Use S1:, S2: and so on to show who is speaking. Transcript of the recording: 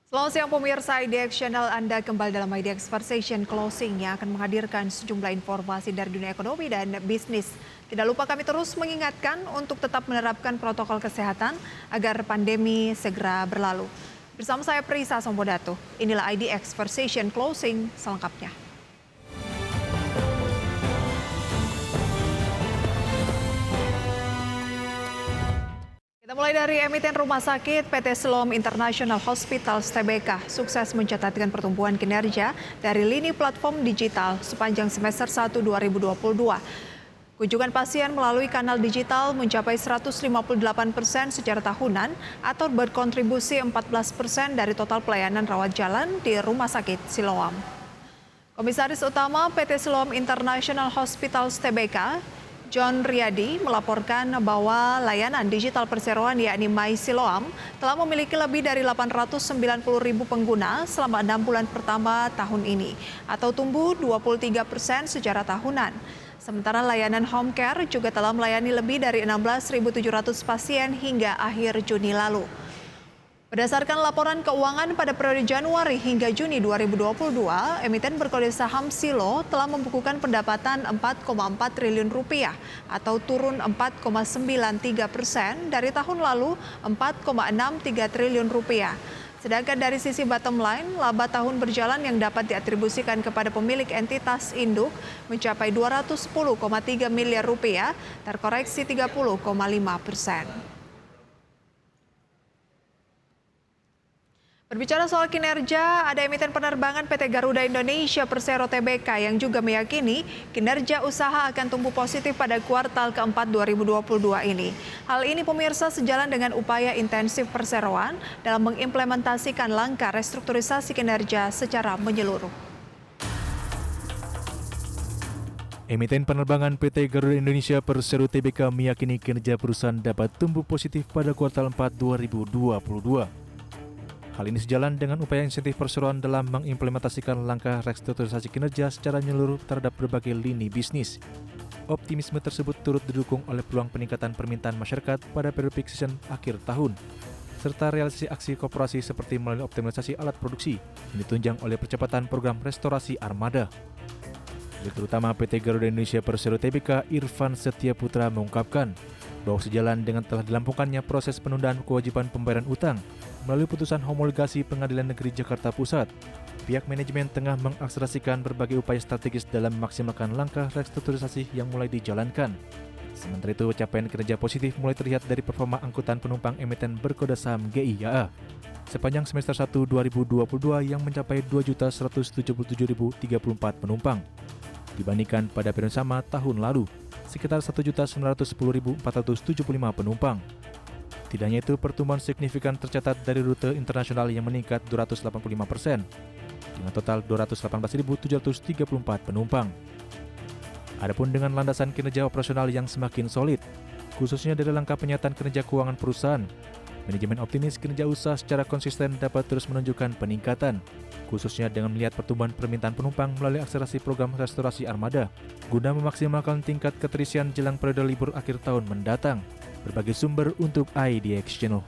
S1: Selamat siang pemirsa IDX Channel, Anda kembali dalam IDX Conversation Closing yang akan menghadirkan sejumlah informasi dari dunia ekonomi dan bisnis. Tidak lupa kami terus mengingatkan untuk tetap menerapkan protokol kesehatan agar pandemi segera berlalu. Bersama saya Prisa Sombodato, inilah IDX Conversation Closing selengkapnya. Kita mulai dari emiten rumah sakit PT Siloam International Hospitals Tbk sukses mencatatkan pertumbuhan kinerja dari lini platform digital sepanjang semester 1 2022. Kunjungan pasien melalui kanal digital mencapai 158% secara tahunan atau berkontribusi 14% dari total pelayanan rawat jalan di rumah sakit Siloam. Komisaris Utama PT Siloam International Hospitals Tbk, John Riyadi melaporkan bahwa layanan digital perseroan yakni My Siloam telah memiliki lebih dari 890.000 pengguna selama 6 bulan pertama tahun ini atau tumbuh 23% secara tahunan. Sementara layanan home care juga telah melayani lebih dari 16.700 pasien hingga akhir Juni lalu. Berdasarkan laporan keuangan pada periode Januari hingga Juni 2022, emiten berkode saham Silo telah membukukan pendapatan 4,4 triliun rupiah atau turun 4,93% dari tahun lalu 4,63 triliun rupiah. Sedangkan dari sisi bottom line, laba tahun berjalan yang dapat diatribusikan kepada pemilik entitas induk mencapai 210,3 miliar rupiah, terkoreksi 30,5%. Berbicara soal kinerja, ada emiten penerbangan PT Garuda Indonesia Persero Tbk yang juga meyakini kinerja usaha akan tumbuh positif pada kuartal keempat 2022 ini. Hal ini pemirsa sejalan dengan upaya intensif perseroan dalam mengimplementasikan langkah restrukturisasi kinerja secara menyeluruh.
S2: Emiten penerbangan PT Garuda Indonesia Persero Tbk meyakini kinerja perusahaan dapat tumbuh positif pada kuartal 4 2022. Hal ini sejalan dengan upaya insentif perseroan dalam mengimplementasikan langkah restrukturisasi kinerja secara menyeluruh terhadap berbagai lini bisnis. Optimisme tersebut turut didukung oleh peluang peningkatan permintaan masyarakat pada periode peak season akhir tahun, serta realisasi aksi koperasi seperti melalui optimalisasi alat produksi yang ditunjang oleh percepatan program restorasi armada. Direktur Utama PT Garuda Indonesia Persero Tbk Irfan Setiaputra mengungkapkan bahwa sejalan dengan telah dilampungkannya proses penundaan kewajiban pembayaran utang melalui putusan homologasi Pengadilan Negeri Jakarta Pusat, pihak manajemen tengah mengakselerasikan berbagai upaya strategis dalam memaksimalkan langkah restrukturisasi yang mulai dijalankan. Sementara itu, capaian kinerja positif mulai terlihat dari performa angkutan penumpang emiten berkode saham GIAA sepanjang semester 1 2022 yang mencapai 2.177.034 penumpang, dibandingkan pada periode sama tahun lalu, sekitar 1.910.475 penumpang. Tidak hanya itu, pertumbuhan signifikan tercatat dari rute internasional yang meningkat 285%, dengan total 218.734 penumpang. Adapun dengan landasan kinerja operasional yang semakin solid, khususnya dari langkah penyataan kinerja keuangan perusahaan, manajemen optimis kinerja usaha secara konsisten dapat terus menunjukkan peningkatan, khususnya dengan melihat pertumbuhan permintaan penumpang melalui akselerasi program restorasi armada, guna memaksimalkan tingkat keterisian jelang periode libur akhir tahun mendatang. Berbagai sumber untuk IDX Channel.